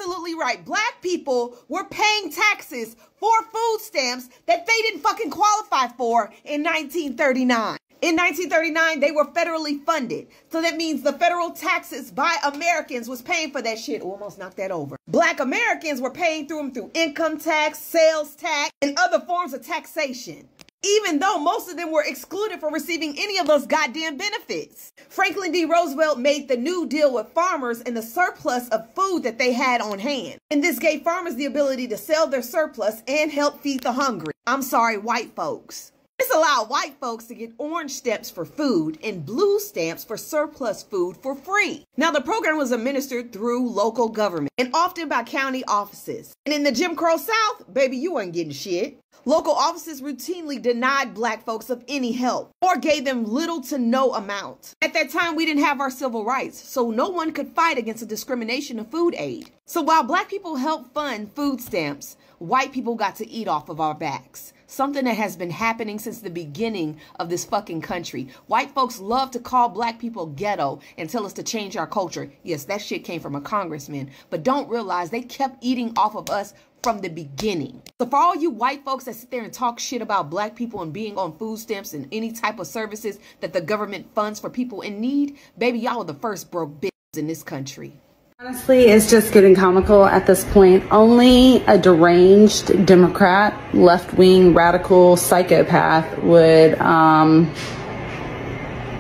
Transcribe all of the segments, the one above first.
absolutely right. Black people were paying taxes for food stamps that they didn't fucking qualify for in 1939. In 1939, they were federally funded. So that means the federal taxes by Americans was paying for that shit. Almost knocked that over. Black Americans were paying through income tax, sales tax, and other forms of taxation, even though most of them were excluded from receiving any of those goddamn benefits. Franklin D. Roosevelt made the New Deal with farmers and the surplus of food that they had on hand. And this gave farmers the ability to sell their surplus and help feed the hungry. I'm sorry, white folks. This allowed white folks to get orange stamps for food and blue stamps for surplus food for free. Now, the program was administered through local government and often by county offices. And in the Jim Crow South, baby, you weren't getting shit. Local offices routinely denied black folks of any help or gave them little to no amount. At that time, we didn't have our civil rights, so no one could fight against the discrimination of food aid. So while black people helped fund food stamps, white people got to eat off of our backs. Something that has been happening since the beginning of this fucking country. White folks love to call black people ghetto and tell us to change our culture. Yes, that shit came from a congressman, but don't realize they kept eating off of us from the beginning. So for all you white folks that sit there and talk shit about black people and being on food stamps and any type of services that the government funds for people in need, baby, y'all are the first broke bitches in this country. Honestly, it's just getting comical at this point. Only a deranged Democrat, left-wing, radical psychopath would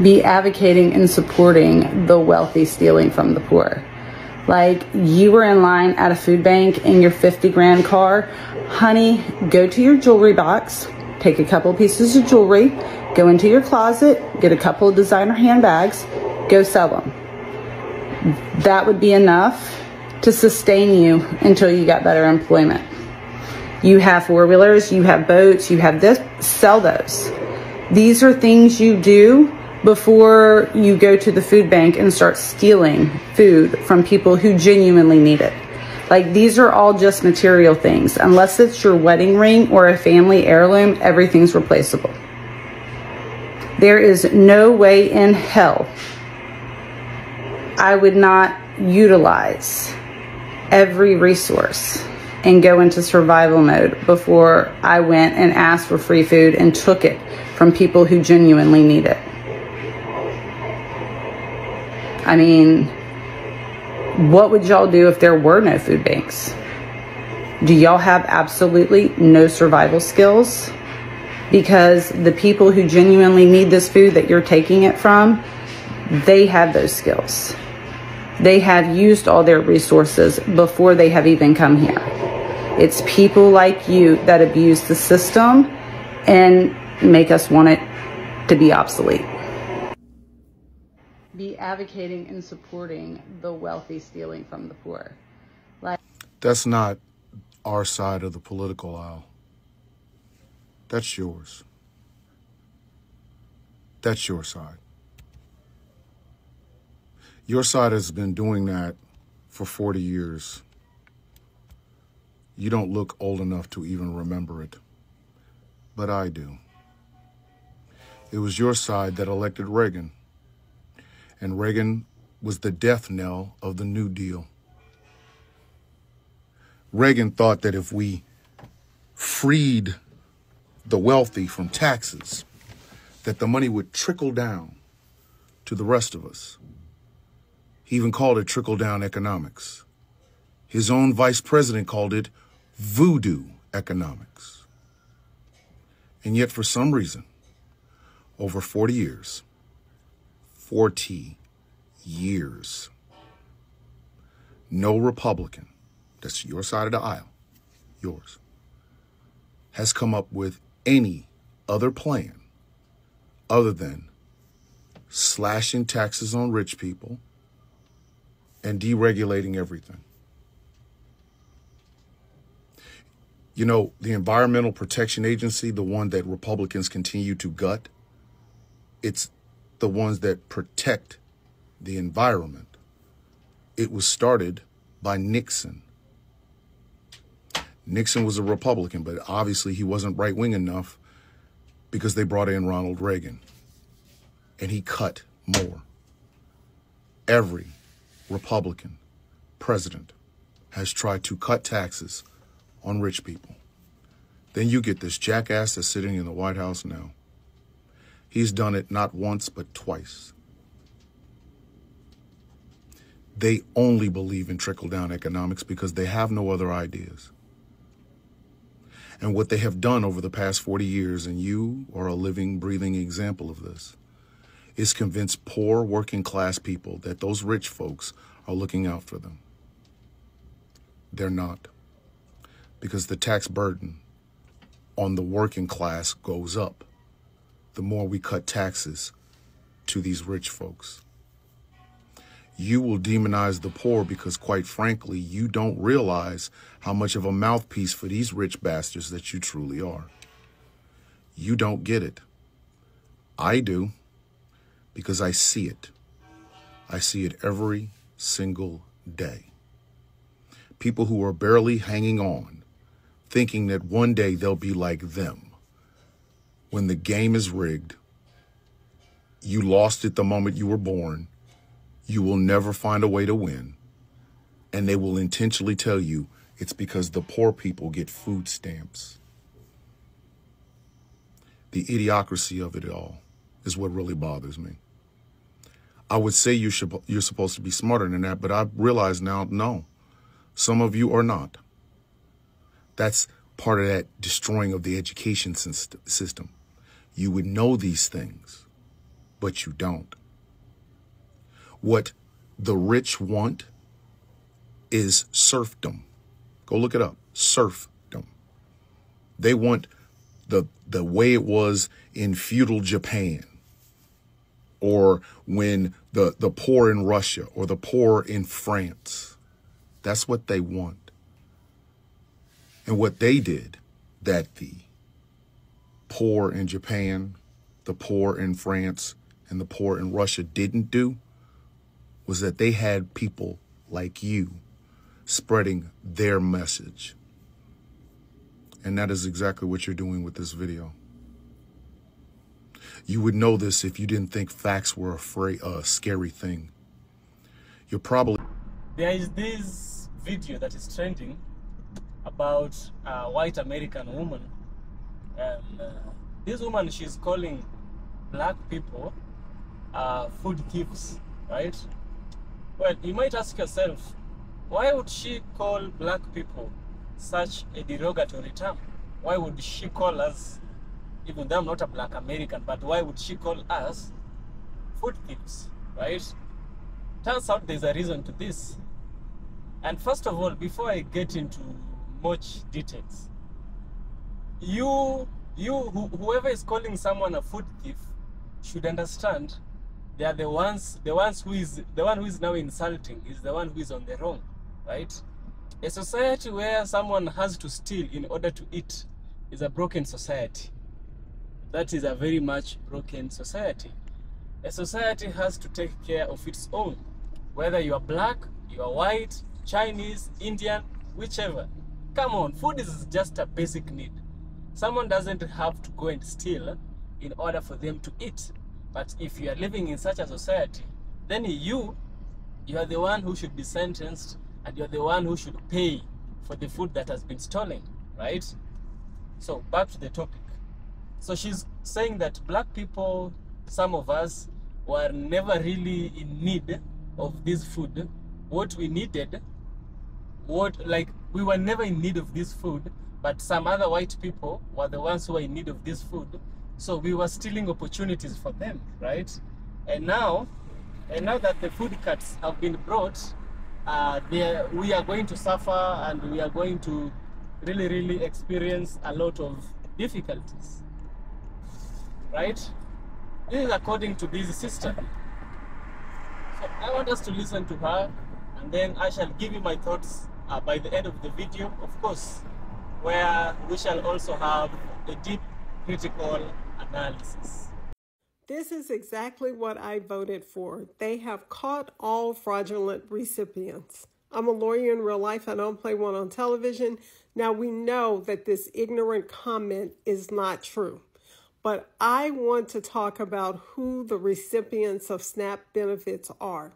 be advocating and supporting the wealthy stealing from the poor. Like, you were in line at a food bank in your 50 grand car. Honey, go to your jewelry box, take a couple pieces of jewelry, go into your closet, get a couple of designer handbags, go sell them. That would be enough to sustain you until you got better employment. You have four-wheelers, you have boats, you have this, sell those. These are things you do before you go to the food bank and start stealing food from people who genuinely need it. Like, these are all just material things. Unless it's your wedding ring or a family heirloom, everything's replaceable. There is no way in hell I would not utilize every resource and go into survival mode before I went and asked for free food and took it from people who genuinely need it. I mean, what would y'all do if there were no food banks? Do y'all have absolutely no survival skills? Because the people who genuinely need this food that you're taking it from, they have those skills. They have used all their resources before they have even come here. It's people like you that abuse the system and make us want it to be obsolete. Be advocating and supporting the wealthy stealing from the poor. That's not our side of the political aisle. That's yours. That's your side. Your side has been doing that for 40 years. You don't look old enough to even remember it, but I do. It was your side that elected Reagan, and Reagan was the death knell of the New Deal. Reagan thought that if we freed the wealthy from taxes, that the money would trickle down to the rest of us. He even called it trickle-down economics. His own vice president called it voodoo economics. And yet, for some reason, over 40 years, no Republican, that's your side of the aisle, yours, has come up with any other plan other than slashing taxes on rich people and deregulating everything. You know, the Environmental Protection Agency, the one that Republicans continue to gut, it's the ones that protect the environment. It was started by Nixon. Nixon was a Republican, but obviously he wasn't right-wing enough because they brought in Ronald Reagan. And he cut more. Every Republican president has tried to cut taxes on rich people. Then you get this jackass that's sitting in the White House now. He's done it not once, but twice. They only believe in trickle-down economics because they have no other ideas. And what they have done over the past 40 years, and you are a living, breathing example of this, is convince poor working class people that those rich folks are looking out for them. They're not. Because the tax burden on the working class goes up the more we cut taxes to these rich folks. You will demonize the poor because, quite frankly, you don't realize how much of a mouthpiece for these rich bastards that you truly are. You don't get it. I do, because I see it. I see it every single day. People who are barely hanging on, thinking that one day they'll be like them. When the game is rigged, you lost it the moment you were born, you will never find a way to win, and they will intentionally tell you it's because the poor people get food stamps. The idiocracy of it all is what really bothers me. I would say you're supposed to be smarter than that, but I realize now, no, some of you are not. That's part of that destroying of the education system. You would know these things, but you don't. What the rich want is serfdom. Go look it up. Serfdom. They want the way it was in feudal Japan, or when the poor in Russia, or the poor in France. That's what they want. And what they did, that the poor in Japan, the poor in France, and the poor in Russia didn't do, was that they had people like you spreading their message. And that is exactly what you're doing with this video. You would know this if you didn't think facts were a scary thing. You're probably... There is this video that is trending about a white American woman. And this woman, she's calling black people food thieves, right? Well, you might ask yourself, why would she call black people such a derogatory term? Why would she call us, even though I'm not a black American, but why would she call us food thieves, right? Turns out there's a reason to this. And first of all, before I get into much details, whoever is calling someone a food thief should understand they are the one who is now insulting is the one who is on the wrong, right? A society where someone has to steal in order to eat is a broken society. That is a very much broken society. A society has to take care of its own, whether you are black, you are white, Chinese, Indian, whichever. Come on, food is just a basic need. Someone doesn't have to go and steal in order for them to eat. But if you are living in such a society, then you are the one who should be sentenced, and you're the one who should pay for the food that has been stolen, right? So back to the topic. So she's saying that black people, some of us, were never really in need of this food. What we needed, we were never in need of this food, but some other white people were the ones who were in need of this food. So we were stealing opportunities for them, right? And now that the food cuts have been brought, we are going to suffer, and we are going to really experience a lot of difficulties, right? This is according to this sister. So I want us to listen to her, and then I shall give you my thoughts by the end of the video, of course, where we shall also have a deep critical analysis. This is exactly what I voted for. They have caught all fraudulent recipients. I'm a lawyer in real life. I don't play one on television. Now, we know that this ignorant comment is not true, but I want to talk about who the recipients of SNAP benefits are.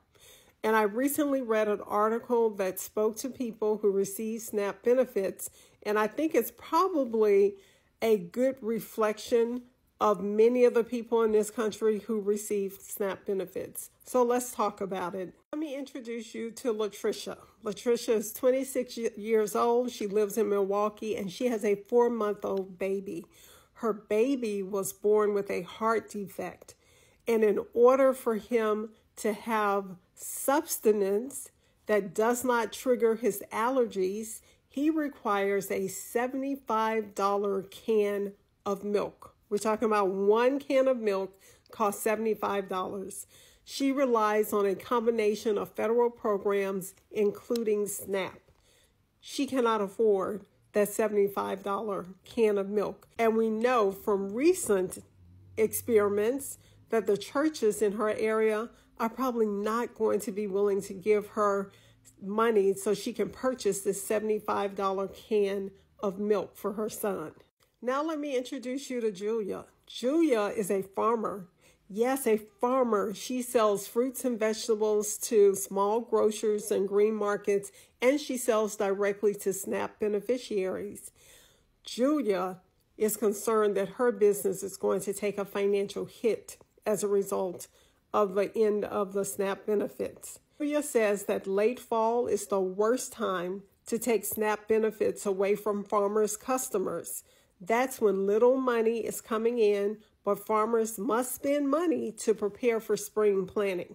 And I recently read an article that spoke to people who receive SNAP benefits, and I think it's probably a good reflection of many of the people in this country who receive SNAP benefits. So let's talk about it. Let me introduce you to Latricia. Latricia is 26 years old. She lives in Milwaukee, and she has a 4-month-old baby. Her baby was born with a heart defect. And in order for him to have substance that does not trigger his allergies, he requires a $75 can of milk. We're talking about 1 can of milk costs $75. She relies on a combination of federal programs, including SNAP. She cannot afford that $75 can of milk. And we know from recent experiments that the churches in her area are probably not going to be willing to give her money so she can purchase this $75 can of milk for her son. Now let me introduce you to Julia. Julia is a farmer. Yes, a farmer. She sells fruits and vegetables to small grocers and green markets, and she sells directly to SNAP beneficiaries. Julia is concerned that her business is going to take a financial hit as a result of the end of the SNAP benefits. Julia says that late fall is the worst time to take SNAP benefits away from farmers' customers. That's when little money is coming in, but farmers must spend money to prepare for spring planting.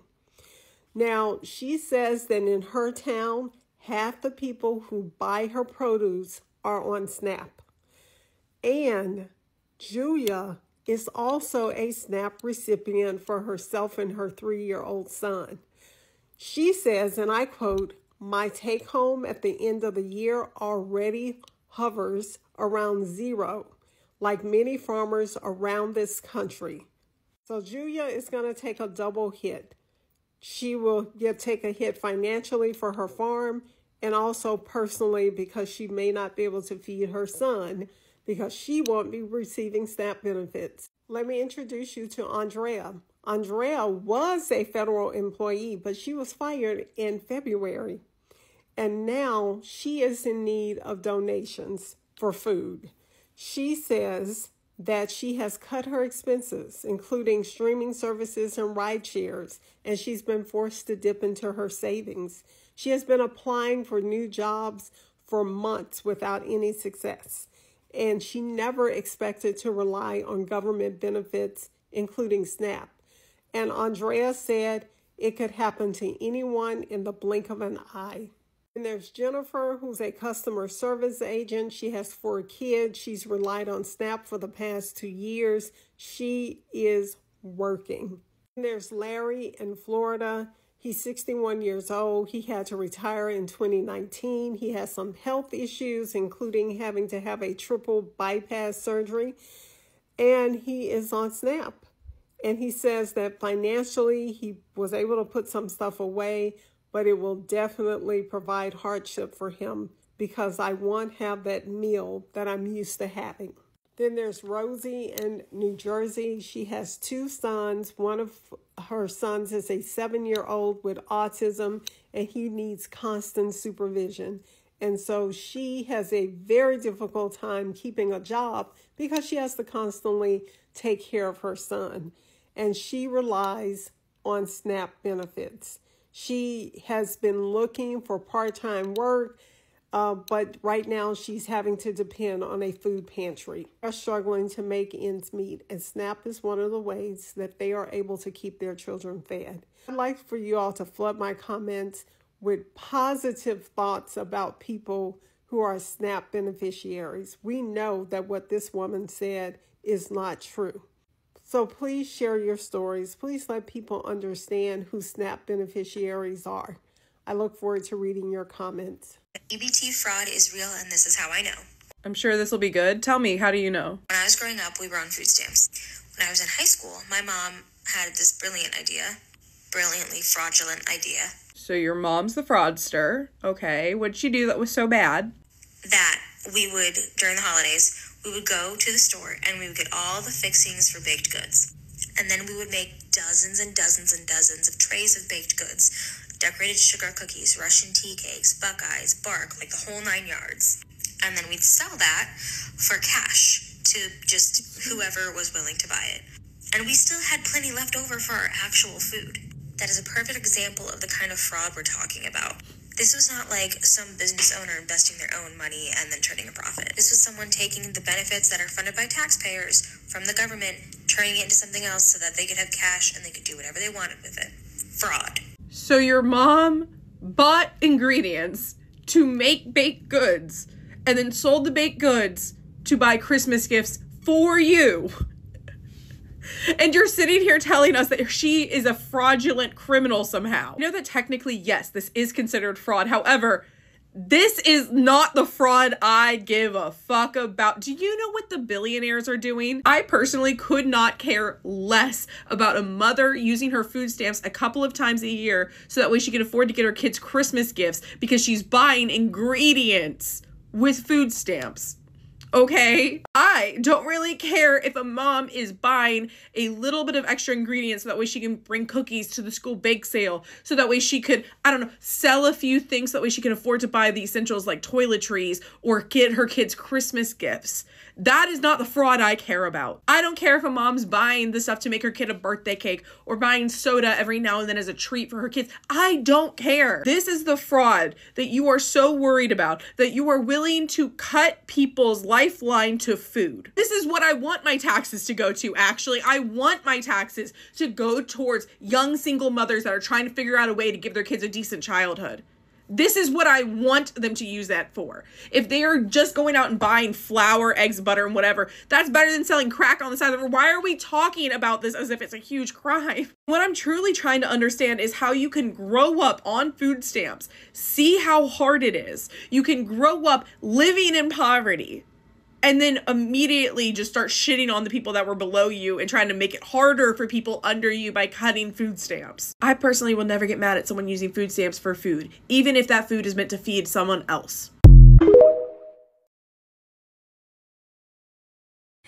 Now, she says that in her town, half the people who buy her produce are on SNAP. And Julia is also a SNAP recipient for herself and her 3-year-old son. She says, and I quote, "My take home at the end of the year already hovers around zero, like many farmers around this country." So Julia is going to take a double hit. She will take a hit financially for her farm and also personally because she may not be able to feed her son because she won't be receiving SNAP benefits. Let me introduce you to Andrea. Andrea was a federal employee, but she was fired in February. And now she is in need of donations for food. She says that she has cut her expenses, including streaming services and ride shares, and she's been forced to dip into her savings. She has been applying for new jobs for months without any success, and she never expected to rely on government benefits, including SNAP. And Andrea said it could happen to anyone in the blink of an eye. And there's Jennifer, who's a customer service agent. She has 4 kids. She's relied on SNAP for the past 2 years. She is working. And there's Larry in Florida. He's 61 years old. He had to retire in 2019. He has some health issues, including having to have a triple bypass surgery. And he is on SNAP. And he says that financially he was able to put some stuff away, but it will definitely provide hardship for him because I won't have that meal that I'm used to having. Then there's Rosie in New Jersey. She has 2 sons. One of her sons is a 7-year-old with autism, and he needs constant supervision. And so she has a very difficult time keeping a job because she has to constantly take care of her son. And she relies on SNAP benefits. She has been looking for part-time work, but right now she's having to depend on a food pantry. They're struggling to make ends meet, and SNAP is one of the ways that they are able to keep their children fed. I'd like for you all to flood my comments with positive thoughts about people who are SNAP beneficiaries. We know that what this woman said is not true. So please share your stories. Please let people understand who SNAP beneficiaries are. I look forward to reading your comments. EBT fraud is real, and this is how I know. I'm sure this will be good. Tell me, how do you know? When I was growing up, we were on food stamps. When I was in high school, my mom had this brilliantly fraudulent idea. So your mom's the fraudster. Okay, what'd she do that was so bad? That we would, during the holidays, we would go to the store and we would get all the fixings for baked goods. And then we would make dozens and dozens and dozens of trays of baked goods, decorated sugar cookies, Russian tea cakes, Buckeyes, bark, like the whole 9 yards. And then we'd sell that for cash to just whoever was willing to buy it. And we still had plenty left over for our actual food. That is a perfect example of the kind of fraud we're talking about. This was not like some business owner investing their own money and then turning a profit. This was someone taking the benefits that are funded by taxpayers from the government, turning it into something else so that they could have cash and they could do whatever they wanted with it. Fraud. So your mom bought ingredients to make baked goods and then sold the baked goods to buy Christmas gifts for you. And you're sitting here telling us that she is a fraudulent criminal somehow. You know that technically, yes, this is considered fraud. However, this is not the fraud I give a fuck about. Do you know what the billionaires are doing? I personally could not care less about a mother using her food stamps a couple of times a year so that way she can afford to get her kids Christmas gifts because she's buying ingredients with food stamps. Okay, I don't really care if a mom is buying a little bit of extra ingredients so that way she can bring cookies to the school bake sale, so that way she could, I don't know, sell a few things so that way she can afford to buy the essentials like toiletries or get her kids Christmas gifts. That is not the fraud I care about. I don't care if a mom's buying the stuff to make her kid a birthday cake or buying soda every now and then as a treat for her kids. I don't care. This is the fraud that you are so worried about, that you are willing to cut people's lifeline to food. This is what I want my taxes to go to, actually. I want my taxes to go towards young single mothers that are trying to figure out a way to give their kids a decent childhood. This is what I want them to use that for. If they are just going out and buying flour, eggs, butter, and whatever, that's better than selling crack on the side of the road. Why are we talking about this as if it's a huge crime? What I'm truly trying to understand is how you can grow up on food stamps, see how hard it is. You can grow up living in poverty, and then immediately just start shitting on the people that were below you and trying to make it harder for people under you by cutting food stamps. I personally will never get mad at someone using food stamps for food, even if that food is meant to feed someone else.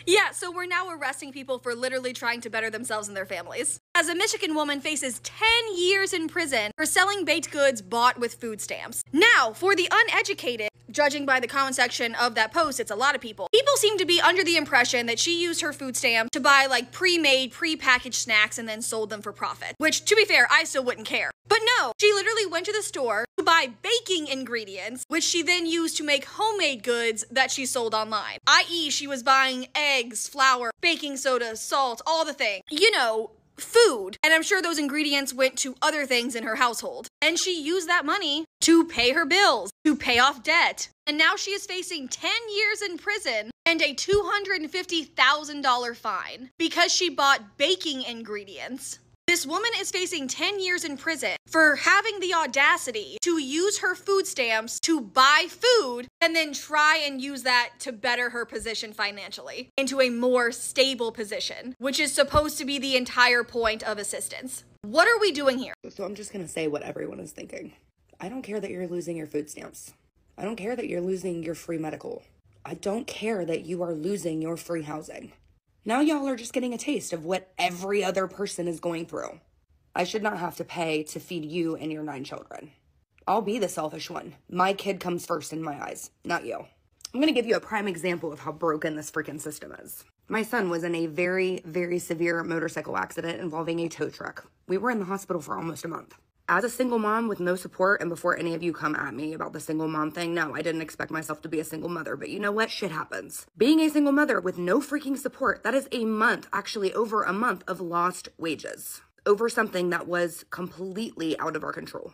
Yeah, so we're now arresting people for literally trying to better themselves and their families. As a Michigan woman faces 10 years in prison for selling baked goods bought with food stamps. Now, for the uneducated, judging by the comment section of that post, it's a lot of people. People seem to be under the impression that she used her food stamp to buy like pre-made, pre-packaged snacks and then sold them for profit. Which, to be fair, I still wouldn't care. But no, she literally went to the store to buy baking ingredients, which she then used to make homemade goods that she sold online. I.e., she was buying eggs, flour, baking soda, salt, all the things. You know, food. And I'm sure those ingredients went to other things in her household. And she used that money to pay her bills, to pay off debt. And now she is facing 10 years in prison and a $250,000 fine because she bought baking ingredients. This woman is facing 10 years in prison for having the audacity to use her food stamps to buy food and then try and use that to better her position financially into a more stable position, which is supposed to be the entire point of assistance. What are we doing here? So I'm just going to say what everyone is thinking. I don't care that you're losing your food stamps. I don't care that you're losing your free medical. I don't care that you are losing your free housing. Now y'all are just getting a taste of what every other person is going through. I should not have to pay to feed you and your 9 children. I'll be the selfish one. My kid comes first in my eyes, not you. I'm going to give you a prime example of how broken this freaking system is. My son was in a very, very severe motorcycle accident involving a tow truck. We were in the hospital for almost a month. As a single mom with no support, and before any of you come at me about the single mom thing, no, I didn't expect myself to be a single mother, but you know what? Shit happens. Being a single mother with no freaking support, that is a month, actually over a month of lost wages over something that was completely out of our control.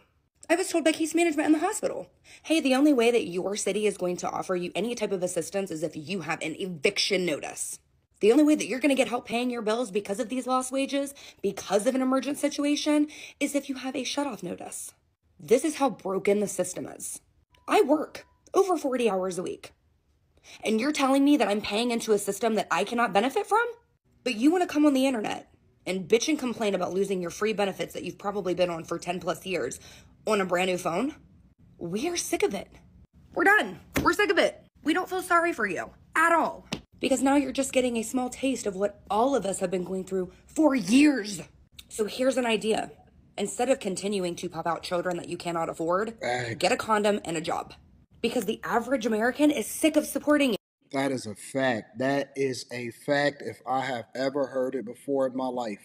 I was told by case management in the hospital, hey, the only way that your city is going to offer you any type of assistance is if you have an eviction notice. The only way that you're going to get help paying your bills because of these lost wages, because of an emergent situation, is if you have a shutoff notice. This is how broken the system is. I work over 40 hours a week. And you're telling me that I'm paying into a system that I cannot benefit from? But you want to come on the internet and bitch and complain about losing your free benefits that you've probably been on for 10 plus years on a brand new phone? We are sick of it. We're done. We're sick of it. We don't feel sorry for you at all. Because now you're just getting a small taste of what all of us have been going through for years. So here's an idea. Instead of continuing to pop out children that you cannot afford, get a condom and a job. Because the average American is sick of supporting it. That is a fact. That is a fact if I have ever heard it before in my life.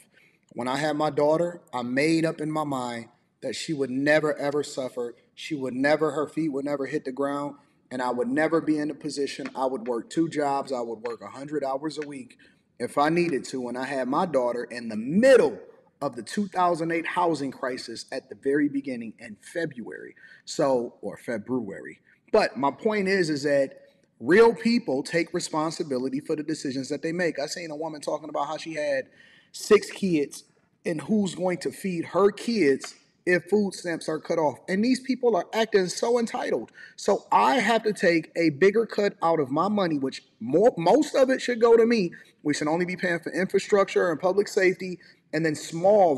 When I had my daughter, I made up in my mind that she would never ever suffer. Her feet would never hit the ground, and I would never be in a position. I would work 2 jobs. I would work 100 hours a week if I needed to. And I had my daughter in the middle of the 2008 housing crisis at the very beginning in February. Or February. But my point is that real people take responsibility for the decisions that they make. I seen a woman talking about how she had 6 kids and who's going to feed her kids if food stamps are cut off. And these people are acting so entitled. So I have to take a bigger cut out of my money, which most of it should go to me. We should only be paying for infrastructure and public safety, and then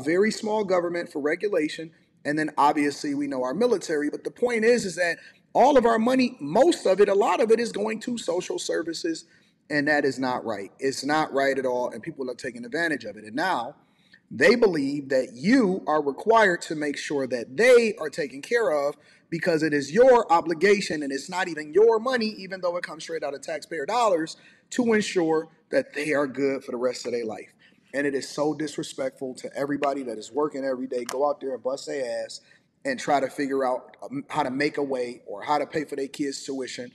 very small government for regulation. And then obviously we know our military. But the point is that all of our money, most of it, a lot of it is going to social services. And that is not right. It's not right at all. And people are taking advantage of it. And now they believe that you are required to make sure that they are taken care of because it is your obligation and it's not even your money, even though it comes straight out of taxpayer dollars, to ensure that they are good for the rest of their life. And it is so disrespectful to everybody that is working every day, go out there and bust their ass and try to figure out how to make a way or how to pay for their kids' tuition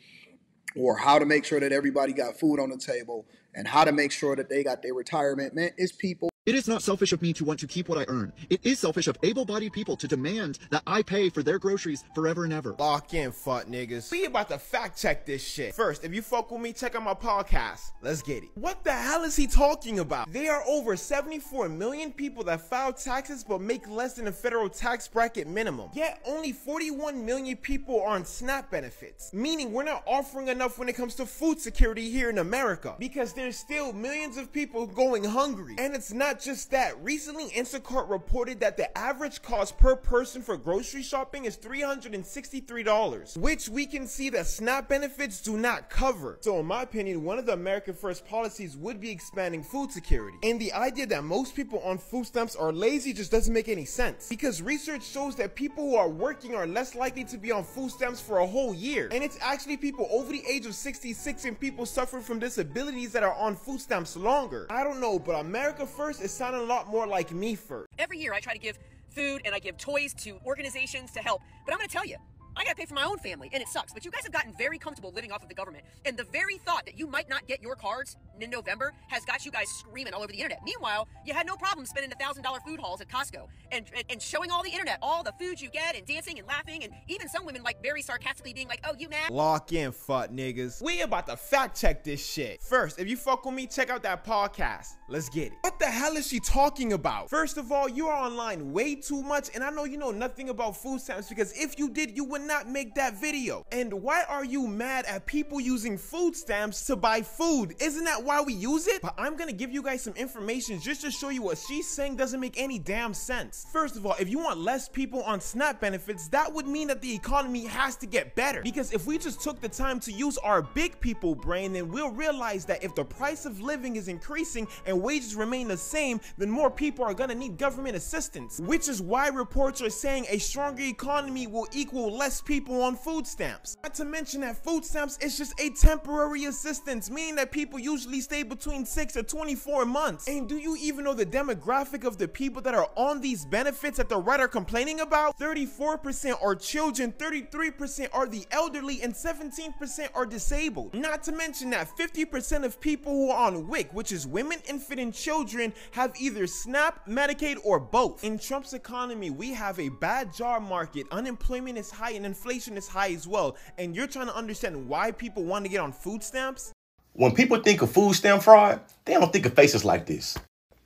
or how to make sure that everybody got food on the table and how to make sure that they got their retirement. Man, it's people. It is not selfish of me to want to keep what I earn. It is selfish of able-bodied people to demand that I pay for their groceries forever and ever. Lock in, fuck niggas. We about to fact check this shit. First, if you fuck with me, check out my podcast. Let's get it. What the hell is he talking about? There are over 74 million people that file taxes but make less than the federal tax bracket minimum. Yet only 41 million people are on SNAP benefits. Meaning we're not offering enough when it comes to food security here in America. Because there's still millions of people going hungry. And it's not just that. Recently, Instacart reported that the average cost per person for grocery shopping is $363, which we can see that SNAP benefits do not cover. So in my opinion, one of the America First policies would be expanding food security. And the idea that most people on food stamps are lazy just doesn't make any sense. Because research shows that people who are working are less likely to be on food stamps for a whole year. And it's actually people over the age of 66 and people suffering from disabilities that are on food stamps longer. I don't know, but America First is sounding a lot more like me first. Every year I try to give food and I give toys to organizations to help, but I'm gonna tell you, I gotta pay for my own family, and it sucks. But you guys have gotten very comfortable living off of the government, and the very thought that you might not get your cards in November has got you guys screaming all over the internet. Meanwhile, you had no problem spending $1,000 food hauls at Costco and showing all the internet all the food you get and dancing and laughing, and even some women like very sarcastically being like, "Oh, you mad?" Lock in, fuck niggas. We about to fact check this shit. First, if you fuck with me, check out that podcast. Let's get it. What the hell is she talking about? First of all, you are online way too much, and I know you know nothing about food stamps because if you did, you would not make that video. And why are you mad at people using food stamps to buy food? Isn't that why we use it? But I'm gonna give you guys some information just to show you what she's saying doesn't make any damn sense. First of all, if you want less people on SNAP benefits, that would mean that the economy has to get better. Because if we just took the time to use our big people brain, then we'll realize that if the price of living is increasing and wages remain the same, then more people are gonna need government assistance. Which is why reports are saying a stronger economy will equal less people on food stamps. Not to mention that food stamps is just a temporary assistance, meaning that people usually stay between 6 to 24 months. And do you even know the demographic of the people that are on these benefits that the right are complaining about? 34% are children, 33% are the elderly, and 17% are disabled. Not to mention that 50% of people who are on WIC, which is women, infant, and children, have either SNAP, Medicaid, or both. In Trump's economy, we have a bad job market, unemployment is high, and inflation is high as well. And you're trying to understand why people want to get on food stamps? When people think of food stamp fraud, they don't think of faces like this.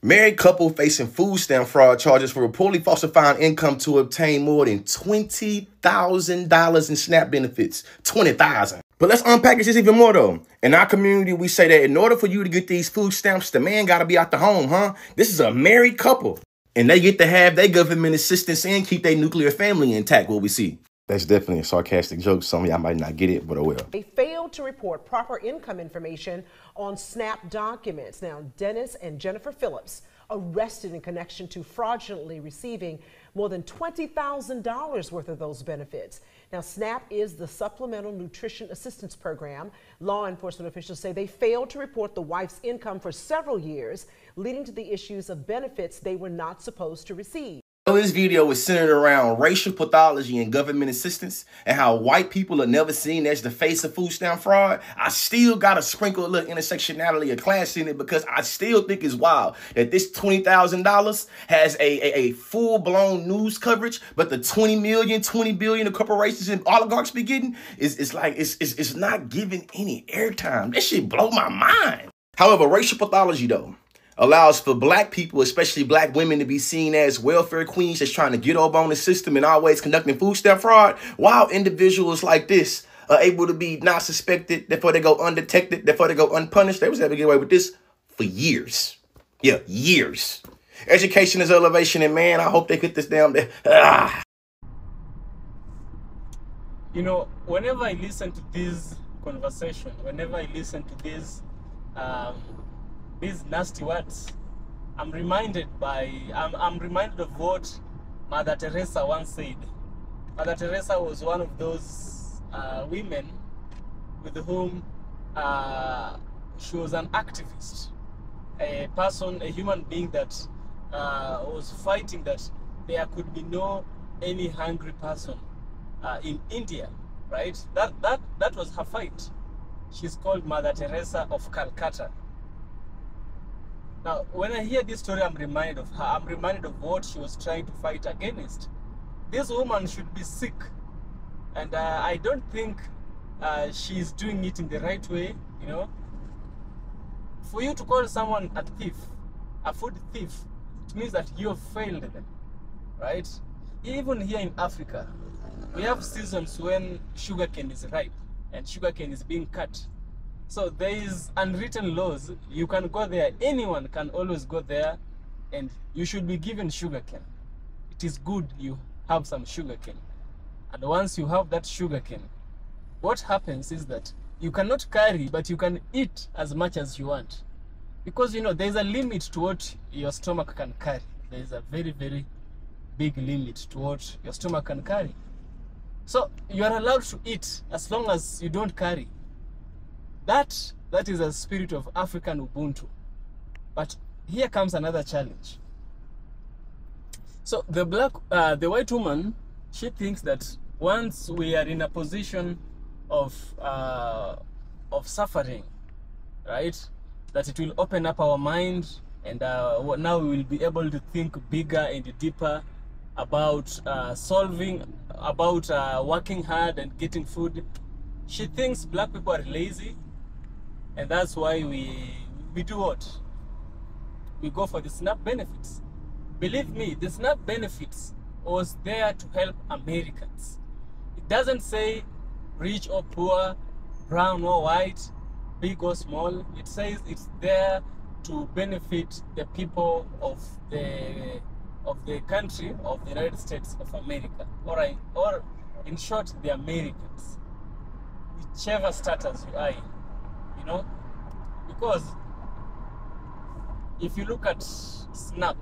Married couple facing food stamp fraud charges for reportedly falsifying income to obtain more than $20,000 in SNAP benefits. $20,000. But let's unpackage this even more though. In our community, we say that in order for you to get these food stamps, the man gotta be out the home, huh? This is a married couple. And they get to have their government assistance and keep their nuclear family intact, what we see. That's definitely a sarcastic joke. Some of y'all might not get it, but oh well. They failed to report proper income information on SNAP documents. Now, Dennis and Jennifer Phillips arrested in connection to fraudulently receiving more than $20,000 worth of those benefits. Now, SNAP is the Supplemental Nutrition Assistance Program. Law enforcement officials say they failed to report the wife's income for several years, leading to the issues of benefits they were not supposed to receive. This video was centered around racial pathology and government assistance and how white people are never seen as the face of food stamp fraud. I still got to sprinkle a little intersectionality of class in it because I still think it's wild that this $20,000 has a full-blown news coverage, but the 20 million, 20 billion of corporations and oligarchs be getting is like, it's not giving any airtime. That shit blow my mind. However, racial pathology, though, allows for black people, especially black women, to be seen as welfare queens that's trying to get over on the system and always conducting food stamp fraud, while individuals like this are able to be not suspected, therefore they go undetected, therefore they go unpunished. They was able to get away with this for years. Yeah, years. Education is elevation, and man, I hope they get this down there. You know, whenever I listen to this conversation, whenever I listen to this these nasty words, I'm reminded of what Mother Teresa once said. Mother Teresa was one of those women with whom she was an activist, a person, a human being that was fighting that there could be no any hungry person in India, right? That was her fight. She's called Mother Teresa of Calcutta. Now, when I hear this story, I'm reminded of her. I'm reminded of what she was trying to fight against. This woman should be sick. And I don't think she's doing it in the right way, you know. For you to call someone a thief, a food thief, it means that you have failed them, right? Even here in Africa, we have seasons when sugarcane is ripe and sugarcane is being cut. So there is unwritten laws. You can go there. Anyone can always go there, and you should be given sugarcane. It is good you have some sugarcane. And once you have that sugarcane, what happens is that you cannot carry, but you can eat as much as you want. Because, you know, there's a limit to what your stomach can carry. There's a very, very big limit to what your stomach can carry. So you are allowed to eat as long as you don't carry. That is a spirit of African Ubuntu. But here comes another challenge. So the white woman, she thinks that once we are in a position of suffering, right, that it will open up our mind, and now we will be able to think bigger and deeper about working hard and getting food. She thinks black people are lazy. And that's why we do what? We go for the SNAP benefits. Believe me, the SNAP benefits was there to help Americans. It doesn't say rich or poor, brown or white, big or small. It says it's there to benefit the people of the country of the United States of America, or in short, the Americans, whichever status you are in. You know, because if you look at SNAP,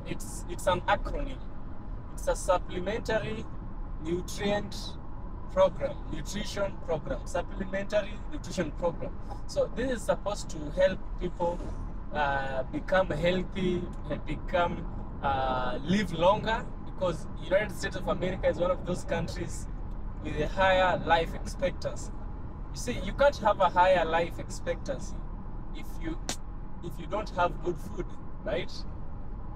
it's an acronym. It's a supplementary nutrition program, supplementary nutrition program. So this is supposed to help people become healthy, live longer, because United States of America is one of those countries with a higher life expectancy. You see, you can't have a higher life expectancy if you don't have good food, right?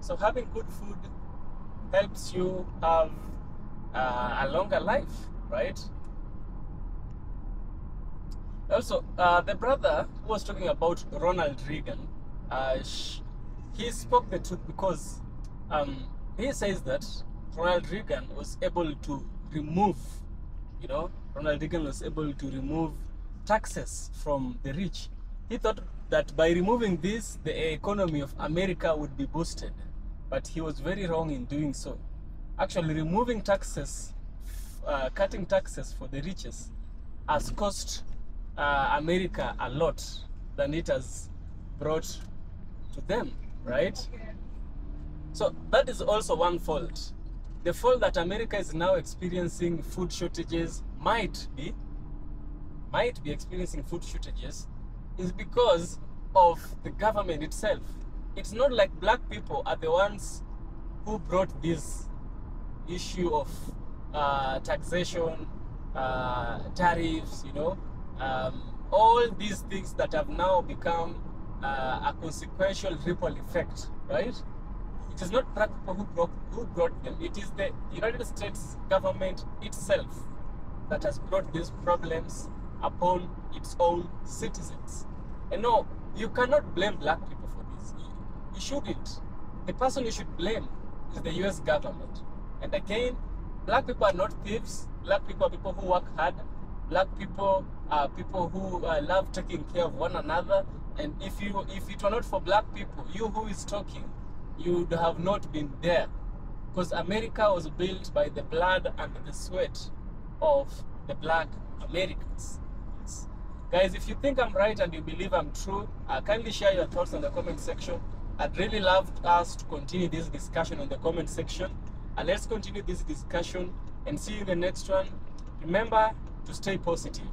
So having good food helps you have a longer life, right? Also, the brother who was talking about Ronald Reagan, he spoke the truth, because he says that Ronald Reagan was able to remove, you know, Ronald Reagan was able to remove taxes from the rich. He thought that by removing this, the economy of America would be boosted. But he was very wrong in doing so. Actually, removing taxes, cutting taxes for the richest has cost America a lot than it has brought to them, right? So that is also one fault. the fault that America is now experiencing food shortages might be experiencing food shortages is because of the government itself. It's not like black people are the ones who brought this issue of taxation, tariffs, all these things that have now become a consequential ripple effect, right? It is not black people who brought them. It is the United States government itself that has brought these problems upon its own citizens. And no, you cannot blame black people for this. You shouldn't. The person you should blame is the US government. And again, black people are not thieves. Black people are people who work hard. Black people are people who love taking care of one another. And if it were not for black people, you who is talking, you would have not been there. Because America was built by the blood and the sweat of the black Americans. Yes. Guys, if you think I'm right and you believe I'm true, kindly share your thoughts in the comment section. I'd really love us to continue this discussion in the comment section. And let's continue this discussion and see you in the next one. Remember to stay positive.